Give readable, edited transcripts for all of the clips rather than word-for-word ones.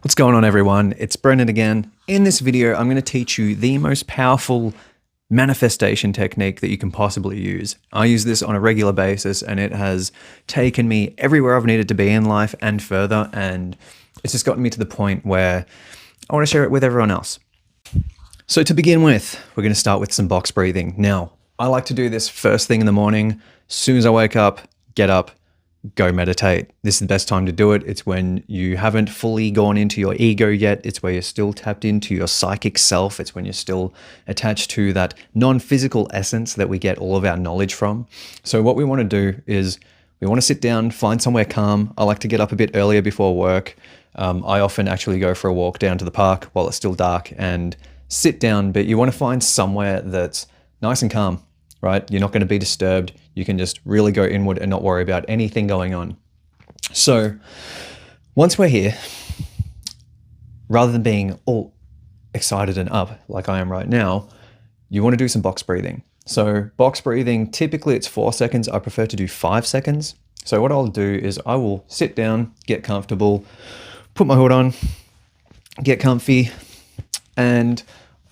What's going on, everyone? It's Brendan again. In this video, I'm going to teach you the most powerful manifestation technique that you can possibly use. I use this on a regular basis and it has taken me everywhere I've needed to be in life and further, and it's just gotten me to the point where I want to share it with everyone else. So to begin with, we're going to start with some box breathing. Now, I like to do this first thing in the morning. As soon as I wake up, get up, go meditate. This is the best time to do it. It's when you haven't fully gone into your ego yet. It's where you're still tapped into your psychic self. It's when you're still attached to that non-physical essence that we get all of our knowledge from. So what we want to do is we want to sit down, find somewhere calm. I like to get up a bit earlier before work. I often actually go for a walk down to the park while it's still dark and sit down, but you want to find somewhere that's nice and calm, right? You're not going to be disturbed. You can just really go inward and not worry about anything going on. So once we're here, rather than being all excited and up like I am right now, you want to do some box breathing. So box breathing, typically it's 4 seconds. I prefer to do 5 seconds. So what I'll do is I will sit down, get comfortable, put my hood on, get comfy, and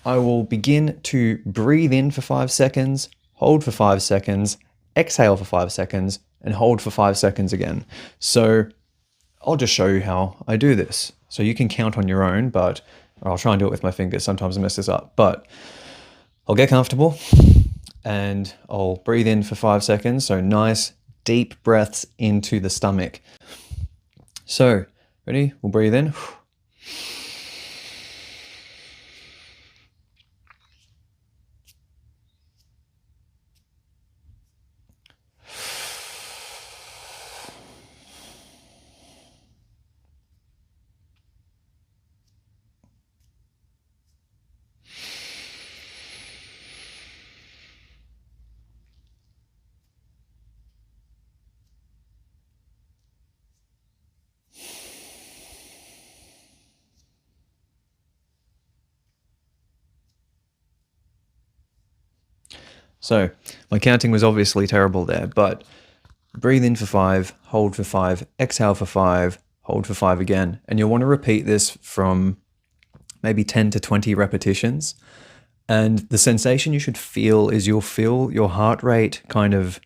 I will begin to breathe in for 5 seconds, hold for 5 seconds, exhale for 5 seconds, and hold for 5 seconds again. So I'll just show you how I do this. So you can count on your own, but I'll try and do it with my fingers. Sometimes I mess this up, but I'll get comfortable and I'll breathe in for 5 seconds. So nice deep breaths into the stomach. So ready? We'll breathe in. So my counting was obviously terrible there, but breathe in for 5, hold for 5, exhale for 5, hold for 5 again. And you'll want to repeat this from maybe 10 to 20 repetitions. And the sensation you should feel is you'll feel your heart rate kind of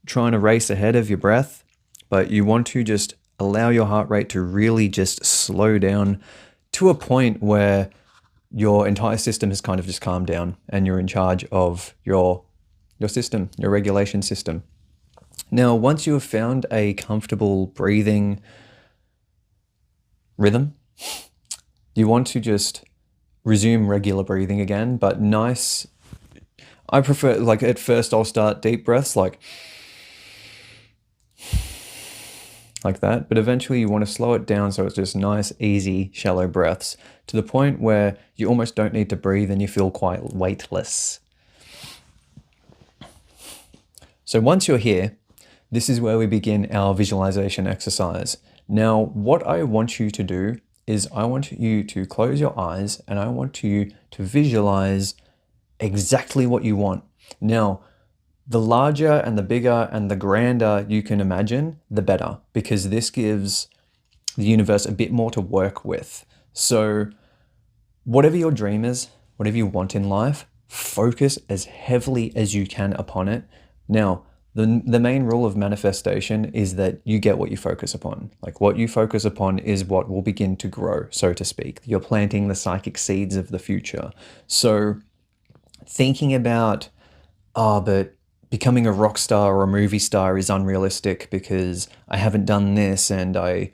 trying to race ahead of your breath, but you want to just allow your heart rate to really just slow down to a point where your entire system has kind of just calmed down and you're in charge of your system, your regulation system. Now, once you have found a comfortable breathing rhythm, you want to just resume regular breathing again, but nice. I prefer, like at first I'll start deep breaths like that, but eventually you want to slow it down so it's just nice, easy, shallow breaths to the point where you almost don't need to breathe and you feel quite weightless. So once you're here, this is where we begin our visualization exercise. Now, what I want you to do is I want you to close your eyes and I want you to visualize exactly what you want. Now, the larger and the bigger and the grander you can imagine, the better, because this gives the universe a bit more to work with. So whatever your dream is, whatever you want in life, focus as heavily as you can upon it. Now, the main rule of manifestation is that you get what you focus upon. Like what you focus upon is what will begin to grow, so to speak. You're planting the psychic seeds of the future. So thinking about, but becoming a rock star or a movie star is unrealistic because I haven't done this and I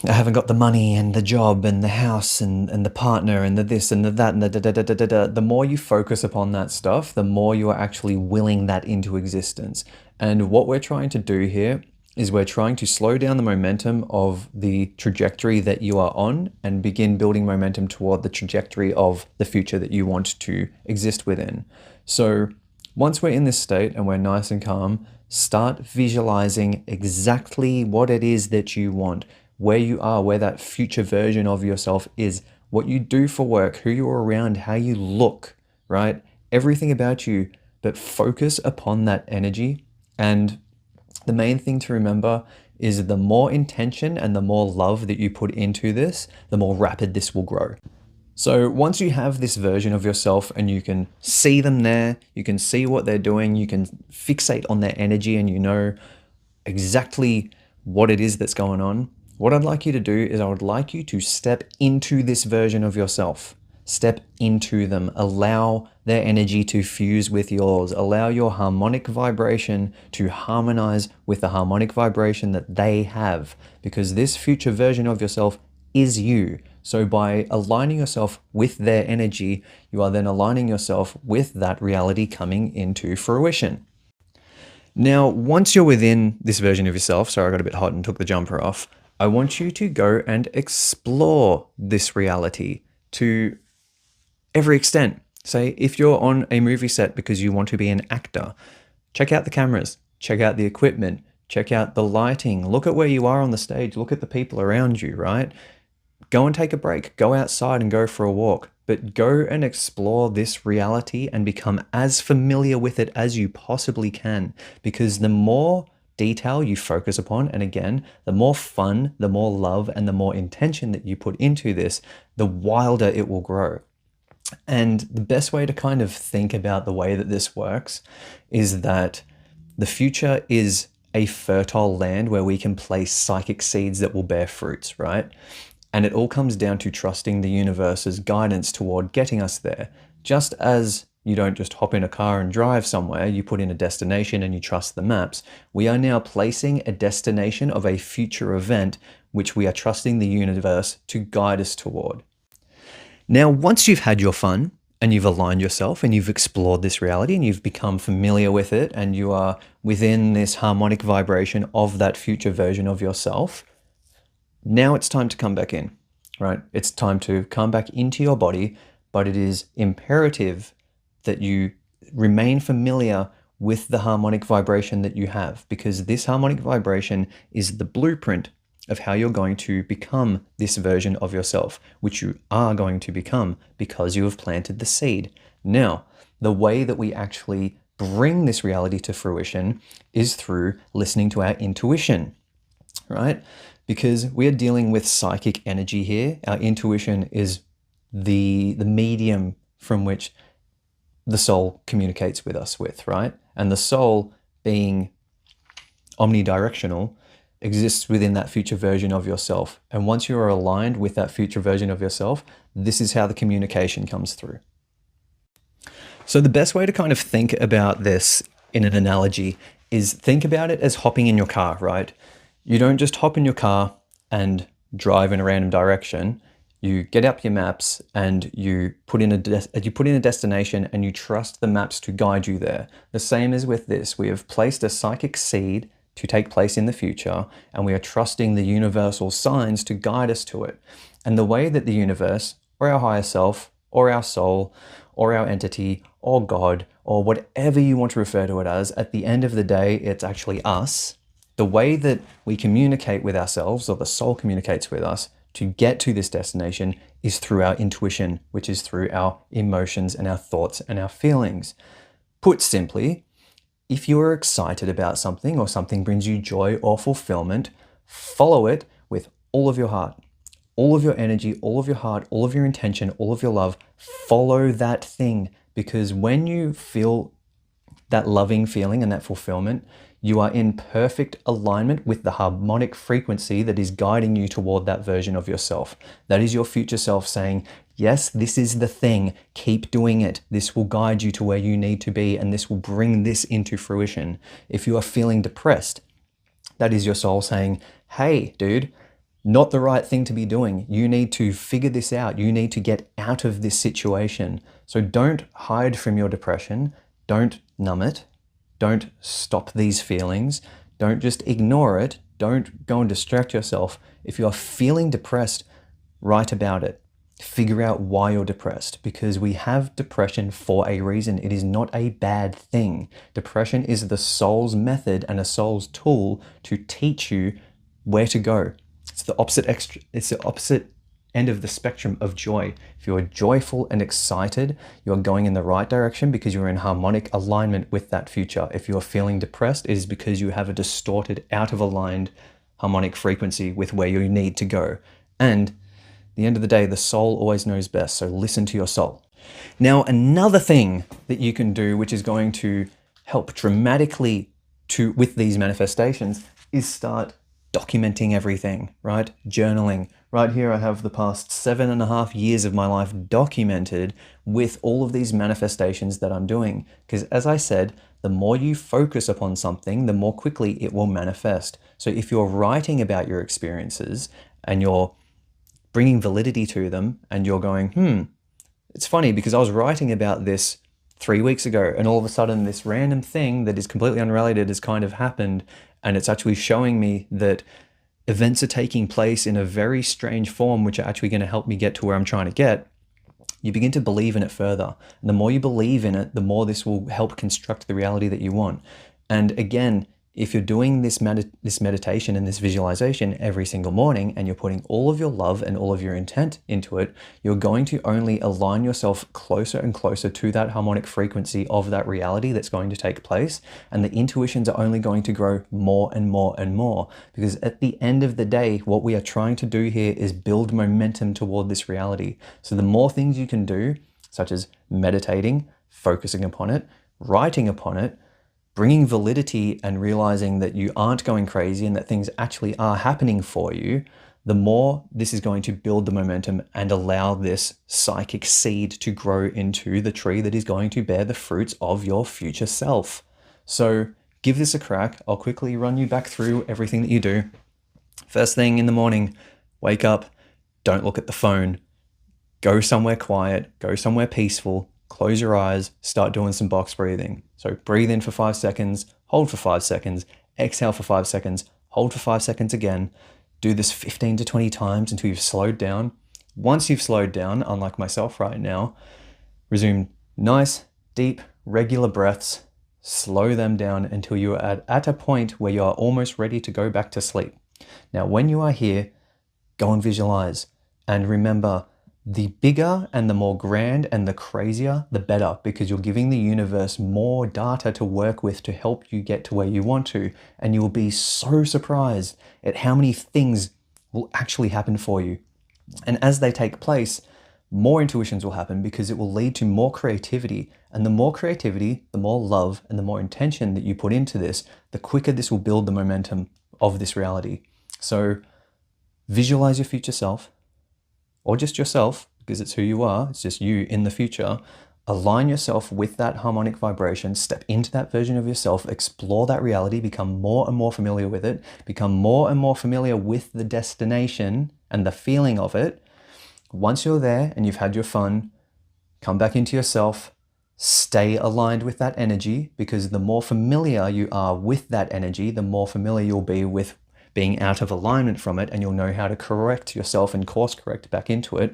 haven't got the money and the job and the house and the partner and the this and the that and the da-da-da-da-da. The more you focus upon that stuff, the more you are actually willing that into existence. And what we're trying to do here is we're trying to slow down the momentum of the trajectory that you are on and begin building momentum toward the trajectory of the future that you want to exist within. So once we're in this state and we're nice and calm, start visualizing exactly what it is that you want, where you are, where that future version of yourself is, what you do for work, who you're around, how you look, right? Everything about you, but focus upon that energy. And the main thing to remember is the more intention and the more love that you put into this, the more rapid this will grow. So once you have this version of yourself and you can see them there, you can see what they're doing, you can fixate on their energy and you know exactly what it is that's going on, what I'd like you to do is I would like you to step into this version of yourself. Step into them. Allow their energy to fuse with yours. Allow your harmonic vibration to harmonize with the harmonic vibration that they have, because this future version of yourself is you. So by aligning yourself with their energy, you are then aligning yourself with that reality coming into fruition. Now, once you're within this version of yourself, sorry, I got a bit hot and took the jumper off, I want you to go and explore this reality to every extent. Say, if you're on a movie set because you want to be an actor, check out the cameras, check out the equipment, check out the lighting, look at where you are on the stage, look at the people around you, right? Go and take a break, go outside and go for a walk, but go and explore this reality and become as familiar with it as you possibly can, because the more detail you focus upon, and again, the more fun, the more love, and the more intention that you put into this, the wilder it will grow. And the best way to kind of think about the way that this works is that the future is a fertile land where we can place psychic seeds that will bear fruits, right? And it all comes down to trusting the universe's guidance toward getting us there. Just as you don't just hop in a car and drive somewhere, you put in a destination and you trust the maps. We are now placing a destination of a future event, which we are trusting the universe to guide us toward. Now, once you've had your fun and you've aligned yourself and you've explored this reality and you've become familiar with it and you are within this harmonic vibration of that future version of yourself, now it's time to come back in, right? It's time to come back into your body, but it is imperative that you remain familiar with the harmonic vibration that you have, because this harmonic vibration is the blueprint of how you're going to become this version of yourself, which you are going to become because you have planted the seed. Now, the way that we actually bring this reality to fruition is through listening to our intuition, right? Because we are dealing with psychic energy here. Our intuition is the medium from which the soul communicates with us with, right? And the soul, being omnidirectional, exists within that future version of yourself. And once you are aligned with that future version of yourself, this is how the communication comes through. So the best way to kind of think about this in an analogy is think about it as hopping in your car, right? You don't just hop in your car and drive in a random direction. You get up your maps and you put in a destination and you trust the maps to guide you there. The same as with this. We have placed a psychic seed to take place in the future, and we are trusting the universal signs to guide us to it. And the way that the universe, or our higher self, or our soul, or our entity, or God, or whatever you want to refer to it as, at the end of the day, it's actually us. The way that we communicate with ourselves, or the soul communicates with us, to get to this destination is through our intuition, which is through our emotions and our thoughts and our feelings. Put simply, if you are excited about something or something brings you joy or fulfillment, follow it with all of your heart, all of your energy, all of your heart, all of your intention, all of your love. Follow that thing, because when you feel that loving feeling and that fulfillment, you are in perfect alignment with the harmonic frequency that is guiding you toward that version of yourself. That is your future self saying, yes, this is the thing, keep doing it. This will guide you to where you need to be, and this will bring this into fruition. If you are feeling depressed, that is your soul saying, hey, dude, not the right thing to be doing. You need to figure this out. You need to get out of this situation. So don't hide from your depression. Don't numb it. Don't stop these feelings. Don't just ignore it. Don't go and distract yourself. If you are feeling depressed, write about it. Figure out why you're depressed, because we have depression for a reason. It is not a bad thing. Depression is the soul's method and a soul's tool to teach you where to go. It's the opposite end of the spectrum of joy. If you're joyful and excited, you're going in the right direction because you're in harmonic alignment with that future. If you're feeling depressed, it is because you have a distorted, out of aligned harmonic frequency with where you need to go. And at the end of the day, the soul always knows best. So listen to your soul. Now, another thing that you can do, which is going to help dramatically with these manifestations, is start documenting everything, right? Journaling. Right here, I have the past 7.5 years of my life documented with all of these manifestations that I'm doing. Because as I said, the more you focus upon something, the more quickly it will manifest. So if you're writing about your experiences and you're bringing validity to them and you're going, it's funny because I was writing about this 3 weeks ago and all of a sudden this random thing that is completely unrelated has kind of happened, and it's actually showing me that events are taking place in a very strange form, which are actually going to help me get to where I'm trying to get. You begin to believe in it further. And the more you believe in it, the more this will help construct the reality that you want. And again, if you're doing this meditation and this visualization every single morning and you're putting all of your love and all of your intent into it, you're going to only align yourself closer and closer to that harmonic frequency of that reality that's going to take place. And the intuitions are only going to grow more and more and more, because at the end of the day, what we are trying to do here is build momentum toward this reality. So the more things you can do, such as meditating, focusing upon it, writing upon it, bringing validity and realizing that you aren't going crazy and that things actually are happening for you, the more this is going to build the momentum and allow this psychic seed to grow into the tree that is going to bear the fruits of your future self. So give this a crack. I'll quickly run you back through everything that you do. First thing in the morning, wake up, don't look at the phone, go somewhere quiet, go somewhere peaceful, close your eyes, start doing some box breathing. So breathe in for 5 seconds, hold for 5 seconds, exhale for 5 seconds, hold for 5 seconds again. Do this 15 to 20 times until you've slowed down. Once you've slowed down, unlike myself right now, resume nice, deep, regular breaths. Slow them down until you are at a point where you are almost ready to go back to sleep. Now, when you are here, go and visualize. And remember, the bigger and the more grand and the crazier, the better, because you're giving the universe more data to work with to help you get to where you want to. And you will be so surprised at how many things will actually happen for you. And as they take place, more intuitions will happen because it will lead to more creativity. And the more creativity, the more love and the more intention that you put into this, the quicker this will build the momentum of this reality. So visualize your future self, or just yourself, because it's who you are, it's just you in the future. Align yourself with that harmonic vibration, step into that version of yourself, explore that reality, become more and more familiar with it, become more and more familiar with the destination and the feeling of it. Once you're there and you've had your fun, come back into yourself, stay aligned with that energy, because the more familiar you are with that energy, the more familiar you'll be with being out of alignment from it, and you'll know how to correct yourself and course correct back into it.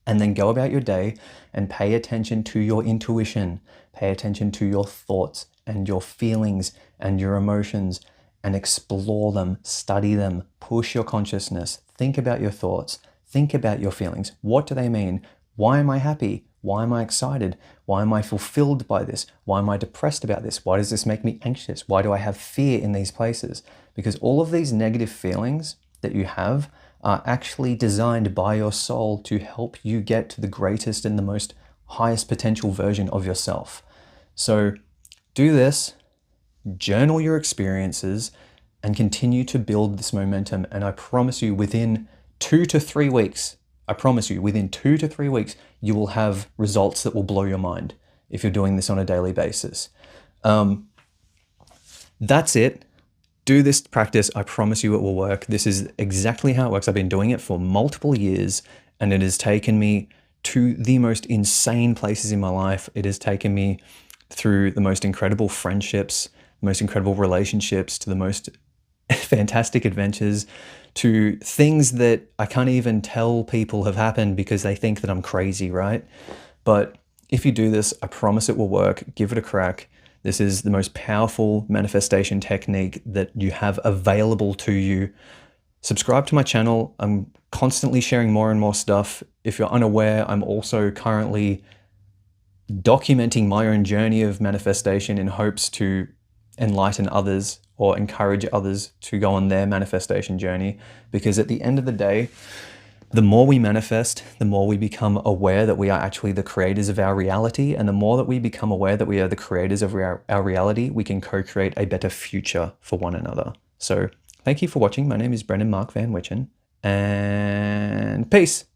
And then go about your day and pay attention to your intuition, pay attention to your thoughts and your feelings and your emotions, and explore them, study them, push your consciousness, think about your thoughts, think about your feelings. What do they mean? Why am I happy? Why am I excited? Why am I fulfilled by this? Why am I depressed about this? Why does this make me anxious? Why do I have fear in these places? Because all of these negative feelings that you have are actually designed by your soul to help you get to the greatest and the most highest potential version of yourself. So do this, journal your experiences, and continue to build this momentum. And I promise you, within 2 to 3 weeks, within 2 to 3 weeks, you will have results that will blow your mind if you're doing this on a daily basis. That's it. Do this practice. I promise you it will work. This is exactly how it works. I've been doing it for multiple years, and it has taken me to the most insane places in my life. It has taken me through the most incredible friendships, most incredible relationships, to the most fantastic adventures, to things that I can't even tell people have happened because they think that I'm crazy, right? But if you do this, I promise it will work. Give it a crack. This is the most powerful manifestation technique that you have available to you. Subscribe to my channel. I'm constantly sharing more and more stuff. If you're unaware, I'm also currently documenting my own journey of manifestation in hopes to enlighten others or encourage others to go on their manifestation journey. Because at the end of the day, the more we manifest, the more we become aware that we are actually the creators of our reality. And the more that we become aware that we are the creators of our reality, we can co-create a better future for one another. So thank you for watching. My name is Brendan Mark Van Wichen, and peace.